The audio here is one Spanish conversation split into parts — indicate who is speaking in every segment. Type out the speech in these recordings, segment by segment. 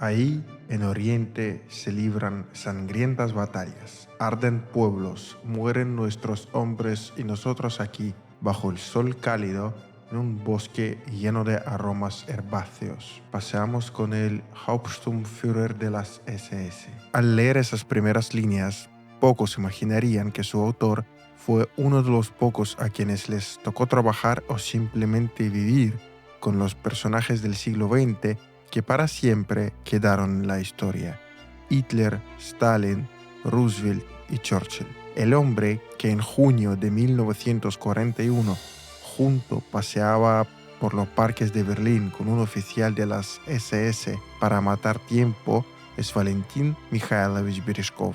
Speaker 1: Ahí, en Oriente, se libran sangrientas batallas, arden pueblos, mueren nuestros hombres y nosotros aquí, bajo el sol cálido, en un bosque lleno de aromas herbáceos. Paseamos con el Hauptsturmführer de las SS. Al leer esas primeras líneas, pocos imaginarían que su autor fue uno de los pocos a quienes les tocó trabajar o simplemente vivir con los personajes del siglo XX que para siempre quedaron en la historia: Hitler, Stalin, Roosevelt y Churchill. El hombre que en junio de 1941 junto paseaba por los parques de Berlín con un oficial de las SS para matar tiempo es Valentin Mikhailovich Berezhkov,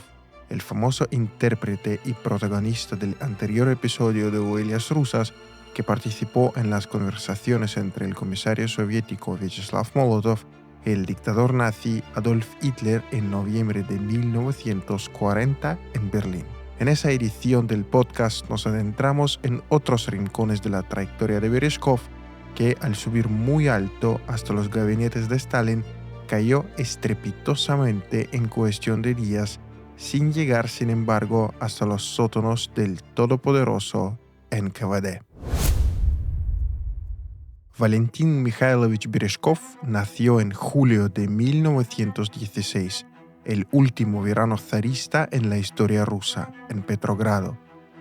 Speaker 1: el famoso intérprete y protagonista del anterior episodio de Huellas Rusas, que participó en las conversaciones entre el comisario soviético Vyacheslav Molotov y el dictador nazi Adolf Hitler en noviembre de 1940 en Berlín. En esa edición del podcast nos adentramos en otros rincones de la trayectoria de Berezhkov, que al subir muy alto hasta los gabinetes de Stalin, cayó estrepitosamente en cuestión de días, sin llegar sin embargo hasta los sótanos del todopoderoso NKVD. Valentin Mikhailovich Berezhkov nació en julio de 1916, el último verano zarista en la historia rusa, en Petrogrado.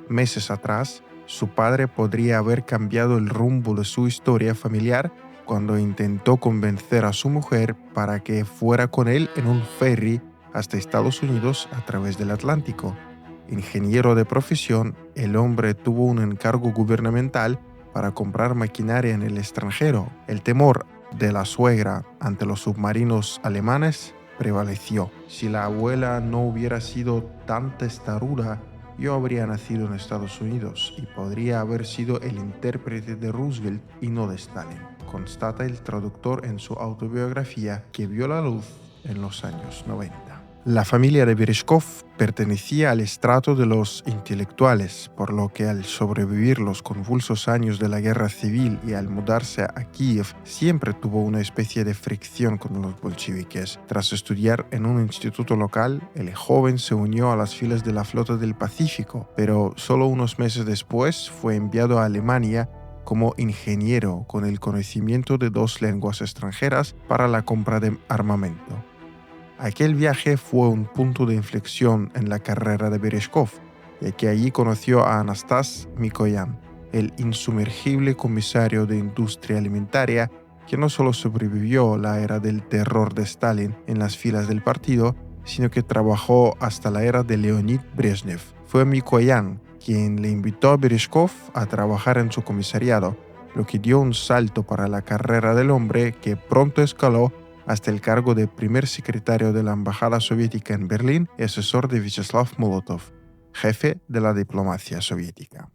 Speaker 1: Meses atrás, su padre podría haber cambiado el rumbo de su historia familiar cuando intentó convencer a su mujer para que fuera con él en un ferry hasta Estados Unidos a través del Atlántico. Ingeniero de profesión, el hombre tuvo un encargo gubernamental para comprar maquinaria en el extranjero. El temor de la suegra ante los submarinos alemanes prevaleció. Si la abuela no hubiera sido tan testaruda, yo habría nacido en Estados Unidos y podría haber sido el intérprete de Roosevelt y no de Stalin, constata el traductor en su autobiografía que vio la luz en los años 90. La familia de Berezhkov pertenecía al estrato de los intelectuales, por lo que al sobrevivir los convulsos años de la guerra civil y al mudarse a Kiev, siempre tuvo una especie de fricción con los bolcheviques. Tras estudiar en un instituto local, el joven se unió a las filas de la Flota del Pacífico, pero solo unos meses después fue enviado a Alemania como ingeniero con el conocimiento de 2 lenguas extranjeras para la compra de armamento. Aquel viaje fue un punto de inflexión en la carrera de Berezhkov, ya que allí conoció a Anastas Mikoyan, el insumergible comisario de industria alimentaria que no solo sobrevivió la era del terror de Stalin en las filas del partido, sino que trabajó hasta la era de Leonid Brezhnev. Fue Mikoyan quien le invitó a Berezhkov a trabajar en su comisariado, lo que dio un salto para la carrera del hombre, que pronto escaló hasta el cargo de primer secretario de la Embajada Soviética en Berlín y asesor de Vyacheslav Molotov, jefe de la diplomacia soviética.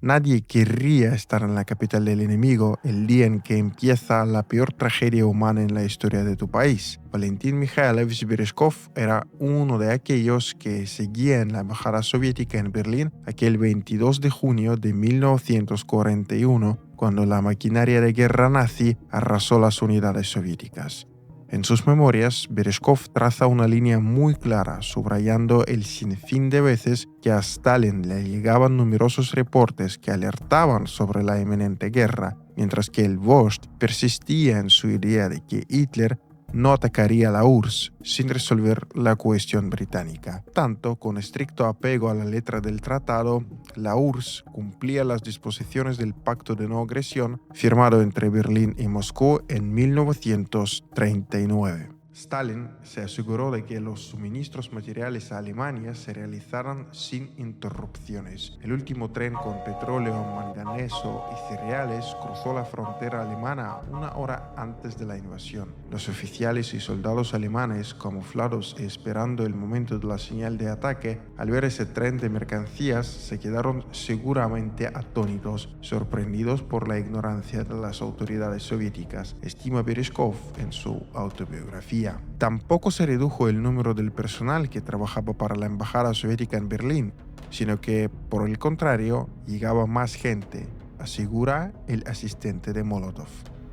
Speaker 1: Nadie querría estar en la capital del enemigo el día en que empieza la peor tragedia humana en la historia de tu país. Valentin Mikhailovich Berezhkov era uno de aquellos que seguía en la Embajada Soviética en Berlín aquel 22 de junio de 1941, cuando la maquinaria de guerra nazi arrasó las unidades soviéticas. En sus memorias, Berezhkov traza una línea muy clara, subrayando el sinfín de veces que a Stalin le llegaban numerosos reportes que alertaban sobre la inminente guerra, mientras que el Vождь persistía en su idea de que Hitler no atacaría la URSS sin resolver la cuestión británica. Tanto, con estricto apego a la letra del tratado, la URSS cumplía las disposiciones del Pacto de No Agresión firmado entre Berlín y Moscú en 1939. Stalin se aseguró de que los suministros materiales a Alemania se realizaran sin interrupciones. El último tren con petróleo, manganeso y cereales cruzó la frontera alemana 1 hora antes de la invasión. Los oficiales y soldados alemanes, camuflados y esperando el momento de la señal de ataque, al ver ese tren de mercancías se quedaron seguramente atónitos, sorprendidos por la ignorancia de las autoridades soviéticas, estima Berezhkov en su autobiografía. Tampoco se redujo el número del personal que trabajaba para la embajada soviética en Berlín, sino que, por el contrario, llegaba más gente, asegura el asistente de Molotov.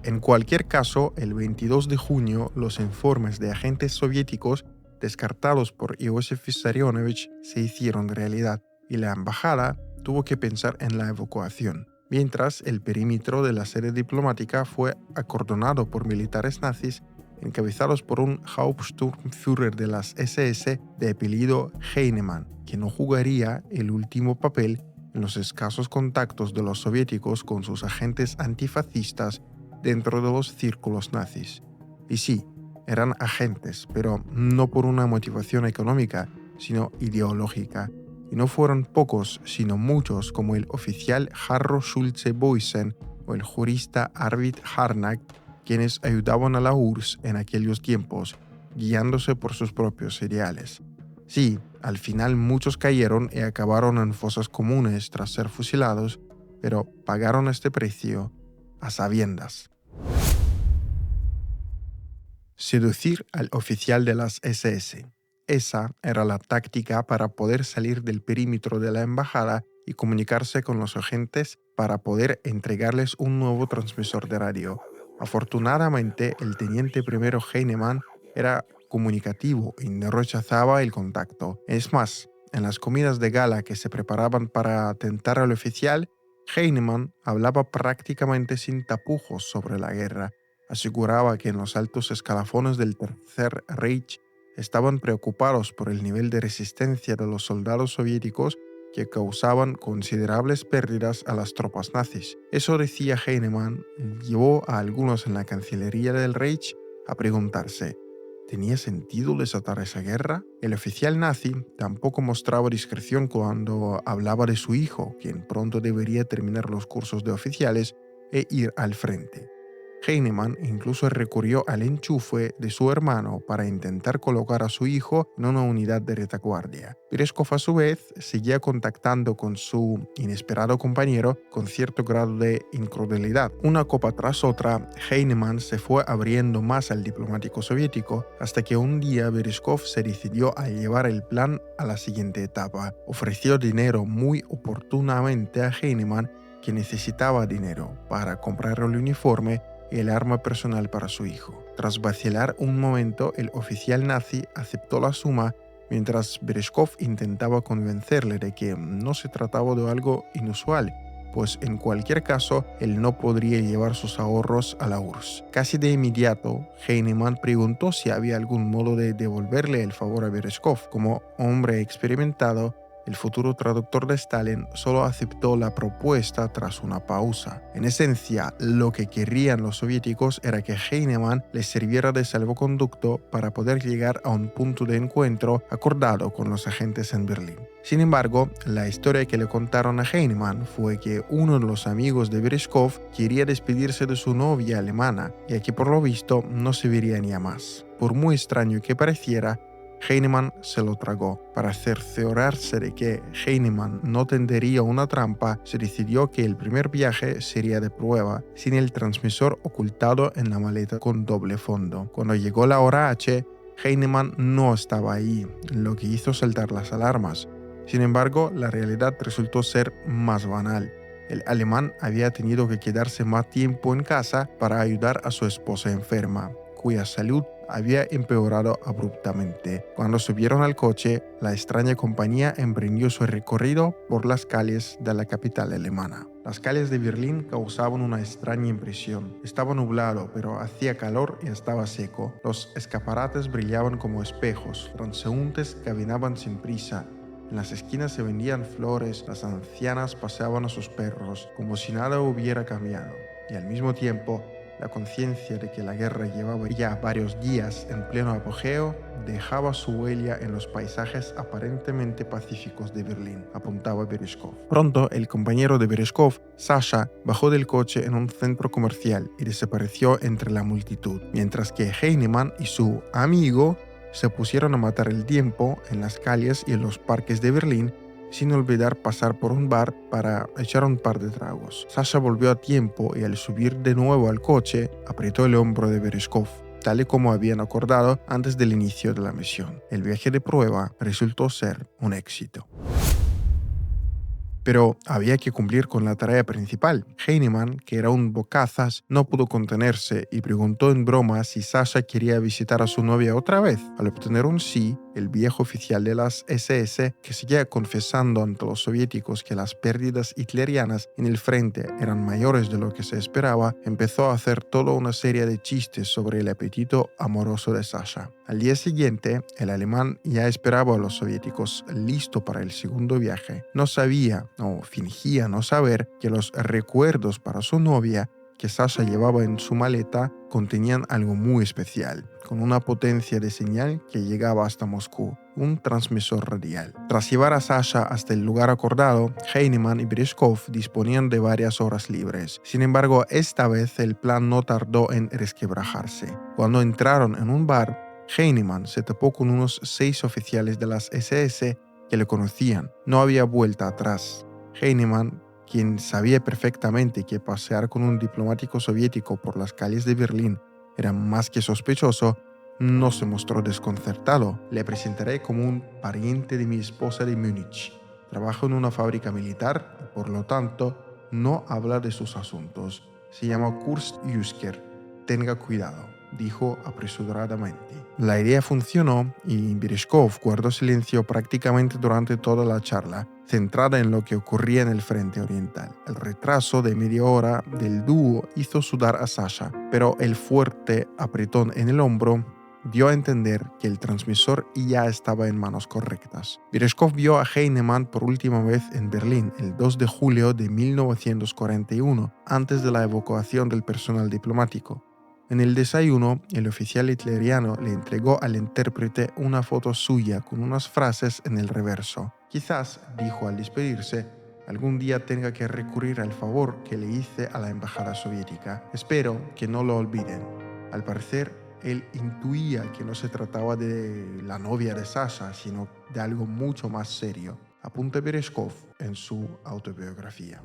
Speaker 1: En cualquier caso, el 22 de junio, los informes de agentes soviéticos descartados por Iosif Vissarionovich se hicieron realidad y la embajada tuvo que pensar en la evacuación. Mientras, el perímetro de la sede diplomática fue acordonado por militares nazis encabezados por un Hauptsturmführer de las SS de apellido Heinemann, que no jugaría el último papel en los escasos contactos de los soviéticos con sus agentes antifascistas dentro de los círculos nazis. Y sí, eran agentes, pero no por una motivación económica, sino ideológica. Y no fueron pocos, sino muchos, como el oficial Harro Schulze-Boysen o el jurista Arvid Harnack, quienes ayudaban a la URSS en aquellos tiempos, guiándose por sus propios ideales. Sí, al final muchos cayeron y acabaron en fosas comunes tras ser fusilados, pero pagaron este precio a sabiendas. Seducir al oficial de las SS. Esa era la táctica para poder salir del perímetro de la embajada y comunicarse con los agentes para poder entregarles un nuevo transmisor de radio. Afortunadamente, el teniente primero Heinemann era comunicativo y no rechazaba el contacto. Es más, en las comidas de gala que se preparaban para atentar al oficial, Heinemann hablaba prácticamente sin tapujos sobre la guerra. Aseguraba que en los altos escalafones del Tercer Reich estaban preocupados por el nivel de resistencia de los soldados soviéticos que causaban considerables pérdidas a las tropas nazis. Eso, decía Heinemann, llevó a algunos en la Cancillería del Reich a preguntarse: ¿tenía sentido desatar esa guerra? El oficial nazi tampoco mostraba discreción cuando hablaba de su hijo, quien pronto debería terminar los cursos de oficiales e ir al frente. Heinemann incluso recurrió al enchufe de su hermano para intentar colocar a su hijo en una unidad de retaguardia. Berezkov, a su vez, seguía contactando con su inesperado compañero con cierto grado de incredulidad. Una copa tras otra, Heinemann se fue abriendo más al diplomático soviético hasta que un día Berezkov se decidió a llevar el plan a la siguiente etapa. Ofreció dinero muy oportunamente a Heinemann, que necesitaba dinero para comprar el uniforme y el arma personal para su hijo. Tras vacilar un momento, el oficial nazi aceptó la suma, mientras Berezkov intentaba convencerle de que no se trataba de algo inusual, pues en cualquier caso él no podría llevar sus ahorros a la URSS. Casi de inmediato, Heinemann preguntó si había algún modo de devolverle el favor a Berezkov. Como hombre experimentado, el futuro traductor de Stalin solo aceptó la propuesta tras una pausa. En esencia, lo que querían los soviéticos era que Heinemann les sirviera de salvoconducto para poder llegar a un punto de encuentro acordado con los agentes en Berlín. Sin embargo, la historia que le contaron a Heinemann fue que uno de los amigos de Berezkov quería despedirse de su novia alemana, y que por lo visto no se verían ya más. Por muy extraño que pareciera, Heinemann se lo tragó. Para cerciorarse de que Heinemann no tendería una trampa, se decidió que el primer viaje sería de prueba, sin el transmisor ocultado en la maleta con doble fondo. Cuando llegó la hora H, Heinemann no estaba ahí, lo que hizo saltar las alarmas. Sin embargo, la realidad resultó ser más banal. El alemán había tenido que quedarse más tiempo en casa para ayudar a su esposa enferma, cuya salud había empeorado abruptamente. Cuando subieron al coche, la extraña compañía emprendió su recorrido por las calles de la capital alemana. Las calles de Berlín causaban una extraña impresión. Estaba nublado, pero hacía calor y estaba seco. Los escaparates brillaban como espejos. Transeúntes caminaban sin prisa. En las esquinas se vendían flores, las ancianas paseaban a sus perros, como si nada hubiera cambiado. Y al mismo tiempo, la conciencia de que la guerra llevaba ya varios días en pleno apogeo dejaba su huella en los paisajes aparentemente pacíficos de Berlín, apuntaba Berezkov. Pronto, el compañero de Berezkov, Sasha, bajó del coche en un centro comercial y desapareció entre la multitud, mientras que Heinemann y su amigo se pusieron a matar el tiempo en las calles y en los parques de Berlín, sin olvidar pasar por un bar para echar un par de tragos. Sasha volvió a tiempo y al subir de nuevo al coche, apretó el hombro de Berezkov, tal y como habían acordado antes del inicio de la misión. El viaje de prueba resultó ser un éxito. Pero había que cumplir con la tarea principal. Heinemann, que era un bocazas, no pudo contenerse y preguntó en broma si Sasha quería visitar a su novia otra vez. Al obtener un sí, el viejo oficial de las SS, que seguía confesando ante los soviéticos que las pérdidas hitlerianas en el frente eran mayores de lo que se esperaba, empezó a hacer toda una serie de chistes sobre el apetito amoroso de Sasha. Al día siguiente, el alemán ya esperaba a los soviéticos listo para el segundo viaje. No sabía, o fingía no saber, que los recuerdos para su novia que Sasha llevaba en su maleta contenían algo muy especial, con una potencia de señal que llegaba hasta Moscú, un transmisor radial. Tras llevar a Sasha hasta el lugar acordado, Heinemann y Berezhkov disponían de varias horas libres. Sin embargo, esta vez el plan no tardó en resquebrajarse. Cuando entraron en un bar, Heinemann se topó con unos 6 oficiales de las SS que le conocían. No había vuelta atrás. Heinemann, quien sabía perfectamente que pasear con un diplomático soviético por las calles de Berlín era más que sospechoso, no se mostró desconcertado. Le presentaré como un pariente de mi esposa de Múnich. Trabaja en una fábrica militar y por lo tanto no habla de sus asuntos. Se llama Kurt Jusker. Tenga cuidado, dijo apresuradamente. La idea funcionó y Berezhkov guardó silencio prácticamente durante toda la charla, centrada en lo que ocurría en el frente oriental. El retraso de media hora del dúo hizo sudar a Sasha, pero el fuerte apretón en el hombro dio a entender que el transmisor ya estaba en manos correctas. Berezhkov vio a Heinemann por última vez en Berlín el 2 de julio de 1941, antes de la evacuación del personal diplomático. En el desayuno, el oficial hitleriano le entregó al intérprete una foto suya con unas frases en el reverso. Quizás, dijo al despedirse, algún día tenga que recurrir al favor que le hice a la embajada soviética. Espero que no lo olviden. Al parecer, él intuía que no se trataba de la novia de Sasha, sino de algo mucho más serio. Apunta Berezhkov en su autobiografía.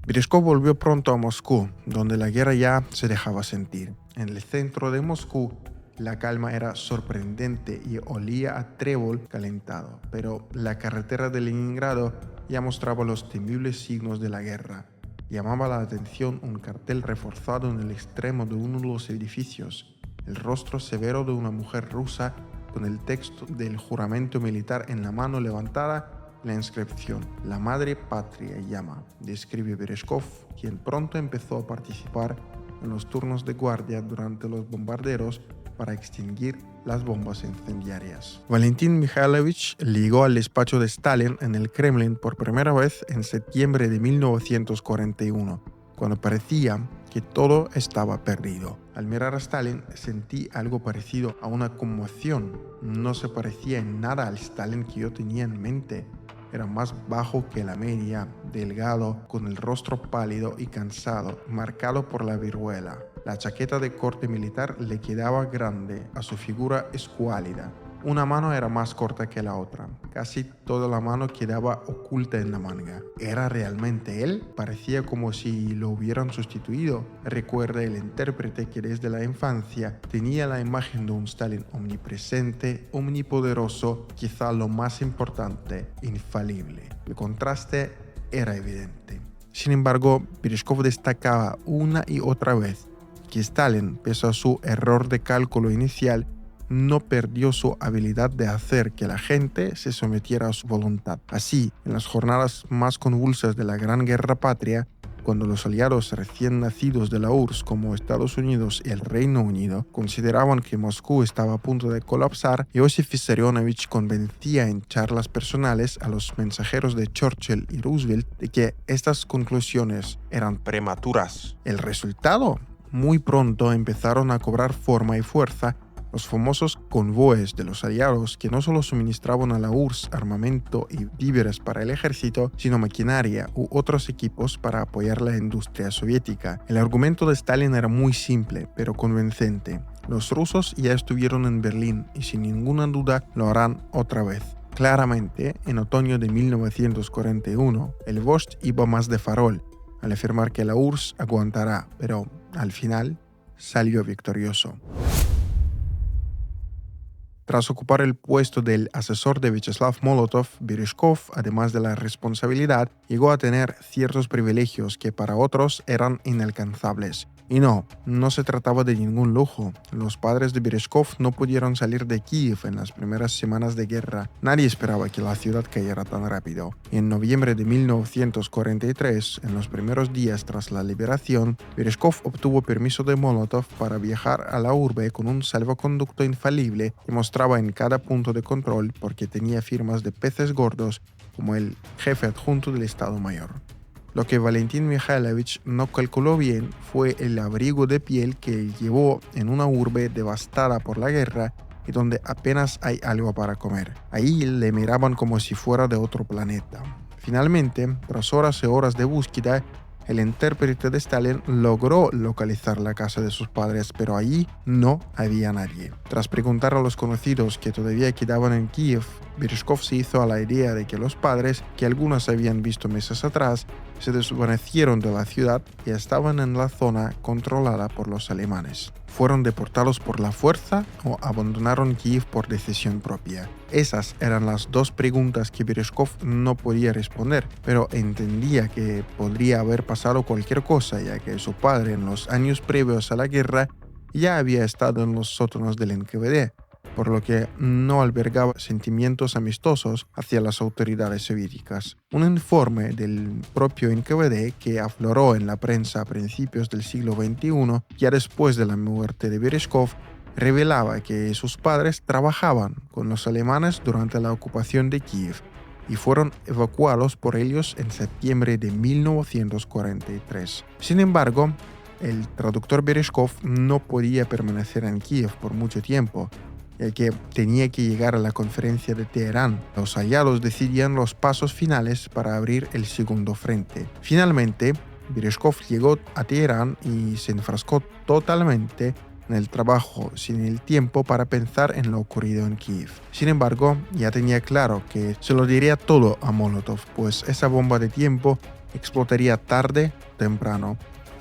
Speaker 1: Berezhkov volvió pronto a Moscú, donde la guerra ya se dejaba sentir. En el centro de Moscú, la calma era sorprendente y olía a trébol calentado, pero la carretera de Leningrado ya mostraba los temibles signos de la guerra. Llamaba la atención un cartel reforzado en el extremo de uno de los edificios, el rostro severo de una mujer rusa con el texto del juramento militar en la mano levantada. La inscripción, la madre patria llama, describe Berezhkov, quien pronto empezó a participar en los turnos de guardia durante los bombarderos para extinguir las bombas incendiarias. Valentín Mikhailovich llegó al despacho de Stalin en el Kremlin por primera vez en septiembre de 1941, cuando parecía que todo estaba perdido. Al mirar a Stalin sentí algo parecido a una conmoción. No se parecía en nada al Stalin que yo tenía en mente. Era más bajo que la media, delgado, con el rostro pálido y cansado, marcado por la viruela. La chaqueta de corte militar le quedaba grande, a su figura escuálida. Una mano era más corta que la otra. Casi toda la mano quedaba oculta en la manga. ¿Era realmente él? Parecía como si lo hubieran sustituido. Recuerda el intérprete que desde la infancia tenía la imagen de un Stalin omnipresente, omnipoderoso, quizá lo más importante, infalible. El contraste era evidente. Sin embargo, Berezhkov destacaba una y otra vez que Stalin, pese a su error de cálculo inicial, no perdió su habilidad de hacer que la gente se sometiera a su voluntad. Así, en las jornadas más convulsas de la Gran Guerra Patria, cuando los aliados recién nacidos de la URSS como Estados Unidos y el Reino Unido consideraban que Moscú estaba a punto de colapsar, Iosif Vissarionovich convencía en charlas personales a los mensajeros de Churchill y Roosevelt de que estas conclusiones eran prematuras. El resultado, muy pronto empezaron a cobrar forma y fuerza los famosos convoyes de los aliados que no solo suministraban a la URSS armamento y víveres para el ejército, sino maquinaria u otros equipos para apoyar la industria soviética. El argumento de Stalin era muy simple, pero convincente. Los rusos ya estuvieron en Berlín y sin ninguna duda lo harán otra vez. Claramente, en otoño de 1941, el Vozhd iba más de farol, al afirmar que la URSS aguantará, pero al final salió victorioso. Tras ocupar el puesto del asesor de Vyacheslav Molotov, Berezhkov, además de la responsabilidad, llegó a tener ciertos privilegios que para otros eran inalcanzables. Y no se trataba de ningún lujo. Los padres de Berezhkov no pudieron salir de Kiev en las primeras semanas de guerra. Nadie esperaba que la ciudad cayera tan rápido. Y en noviembre de 1943, en los primeros días tras la liberación, Berezhkov obtuvo permiso de Molotov para viajar a la urbe con un salvoconducto infalible que mostraba en cada punto de control porque tenía firmas de peces gordos como el jefe adjunto del Estado Mayor. Lo que Valentín Mikhailovich no calculó bien fue el abrigo de piel que llevó en una urbe devastada por la guerra y donde apenas hay algo para comer. Ahí le miraban como si fuera de otro planeta. Finalmente, tras horas y horas de búsqueda, el intérprete de Stalin logró localizar la casa de sus padres, pero allí no había nadie. Tras preguntar a los conocidos que todavía quedaban en Kiev, Berezhkov se hizo a la idea de que los padres, que algunos habían visto meses atrás, se desvanecieron de la ciudad y estaban en la zona controlada por los alemanes. ¿Fueron deportados por la fuerza o abandonaron Kiev por decisión propia? Esas eran las dos preguntas que Berezhkov no podía responder, pero entendía que podría haber pasado cualquier cosa, ya que su padre en los años previos a la guerra ya había estado en los sótanos del NKVD, por lo que no albergaba sentimientos amistosos hacia las autoridades soviéticas. Un informe del propio NKVD que afloró en la prensa a principios del siglo XXI, ya después de la muerte de Berezhkov, revelaba que sus padres trabajaban con los alemanes durante la ocupación de Kiev y fueron evacuados por ellos en septiembre de 1943. Sin embargo, el traductor Berezhkov no podía permanecer en Kiev por mucho tiempo, ya que tenía que llegar a la conferencia de Teherán. Los aliados decidían los pasos finales para abrir el segundo frente. Finalmente, Berezhkov llegó a Teherán y se enfrascó totalmente en el trabajo sin el tiempo para pensar en lo ocurrido en Kiev. Sin embargo, ya tenía claro que se lo diría todo a Molotov, pues esa bomba de tiempo explotaría tarde o temprano.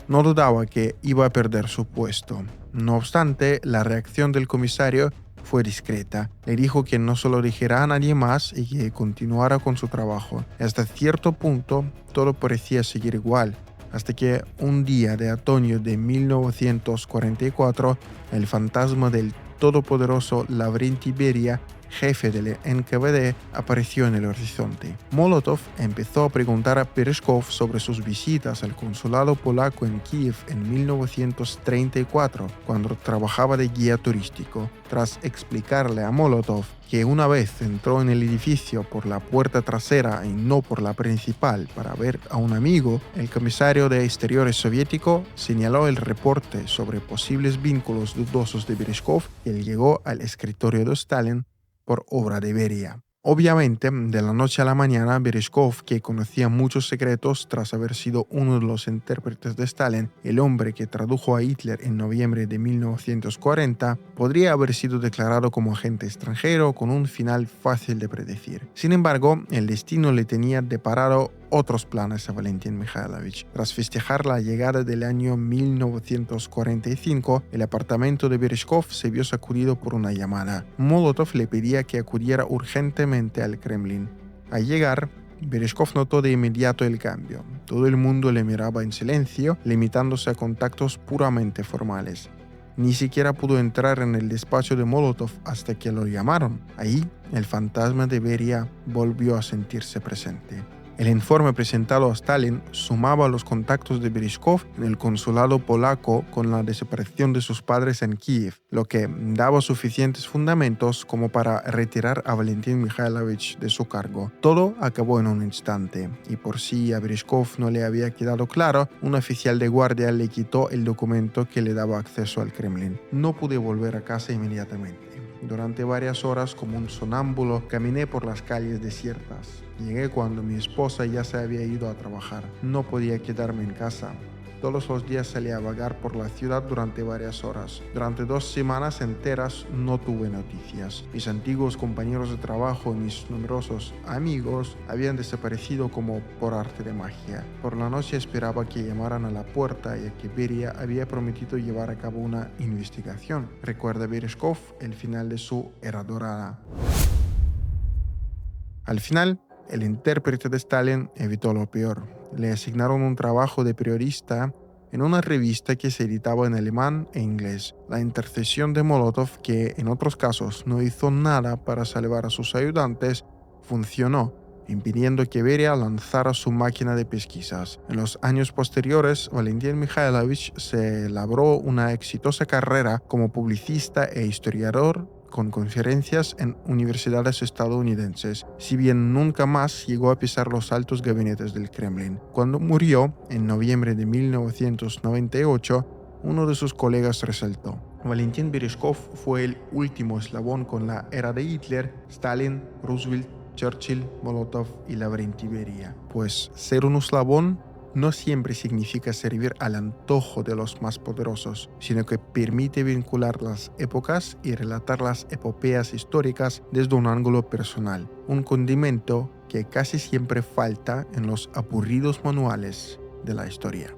Speaker 1: No dudaba que iba a perder su puesto. No obstante, la reacción del comisario fue discreta. Le dijo que no se lo dijera a nadie más y que continuara con su trabajo. Hasta cierto punto, todo parecía seguir igual, hasta que un día de otoño de 1944, el fantasma del todopoderoso Lavrenti Beria, jefe del NKVD, apareció en el horizonte. Molotov empezó a preguntar a Berezhkov sobre sus visitas al consulado polaco en Kiev en 1934, cuando trabajaba de guía turístico. Tras explicarle a Molotov que una vez entró en el edificio por la puerta trasera y no por la principal para ver a un amigo, el comisario de Exteriores soviético señaló el reporte sobre posibles vínculos dudosos de Berezhkov y él llegó al escritorio de Stalin por obra de Beria. Obviamente, de la noche a la mañana, Berezhkov, que conocía muchos secretos tras haber sido uno de los intérpretes de Stalin, el hombre que tradujo a Hitler en noviembre de 1940, podría haber sido declarado como agente extranjero con un final fácil de predecir. Sin embargo, el destino le tenía deparado otros planes a Valentín Mikhailovich. Tras festejar la llegada del año 1945, el apartamento de Berezhkov se vio sacudido por una llamada. Molotov le pedía que acudiera urgentemente al Kremlin. Al llegar, Berezhkov notó de inmediato el cambio. Todo el mundo le miraba en silencio, limitándose a contactos puramente formales. Ni siquiera pudo entrar en el despacho de Molotov hasta que lo llamaron. Ahí, el fantasma de Beria volvió a sentirse presente. El informe presentado a Stalin sumaba los contactos de Berezhkov en el consulado polaco con la desaparición de sus padres en Kiev, lo que daba suficientes fundamentos como para retirar a Valentín Mikhailovich de su cargo. Todo acabó en un instante, y por si a Berezhkov no le había quedado claro, un oficial de guardia le quitó el documento que le daba acceso al Kremlin. No pude volver a casa inmediatamente. Durante varias horas, como un sonámbulo, caminé por las calles desiertas. Llegué cuando mi esposa ya se había ido a trabajar. No podía quedarme en casa. todos los días salía a vagar por la ciudad durante varias horas. Durante 2 semanas enteras no tuve noticias. Mis antiguos compañeros de trabajo y mis numerosos amigos habían desaparecido como por arte de magia. Por la noche esperaba que llamaran a la puerta, ya que Beria había prometido llevar a cabo una investigación. Recuerda Berezhkov el final de su Era Dorada. Al final, el intérprete de Stalin evitó lo peor. Le asignaron un trabajo de periodista en una revista que se editaba en alemán e inglés. La intercesión de Molotov, que en otros casos no hizo nada para salvar a sus ayudantes, funcionó, impidiendo que Beria lanzara su máquina de pesquisas. En los años posteriores, Valentín Mikhailovich se labró una exitosa carrera como publicista e historiador, con conferencias en universidades estadounidenses, si bien nunca más llegó a pisar los altos gabinetes del Kremlin. Cuando murió, en noviembre de 1998, uno de sus colegas resaltó: Valentín Berezhkov fue el último eslabón con la era de Hitler, Stalin, Roosevelt, Churchill, Molotov y Lavrenti Beria. Pues ser un eslabón no siempre significa servir al antojo de los más poderosos, sino que permite vincular las épocas y relatar las epopeas históricas desde un ángulo personal, un condimento que casi siempre falta en los aburridos manuales de la historia.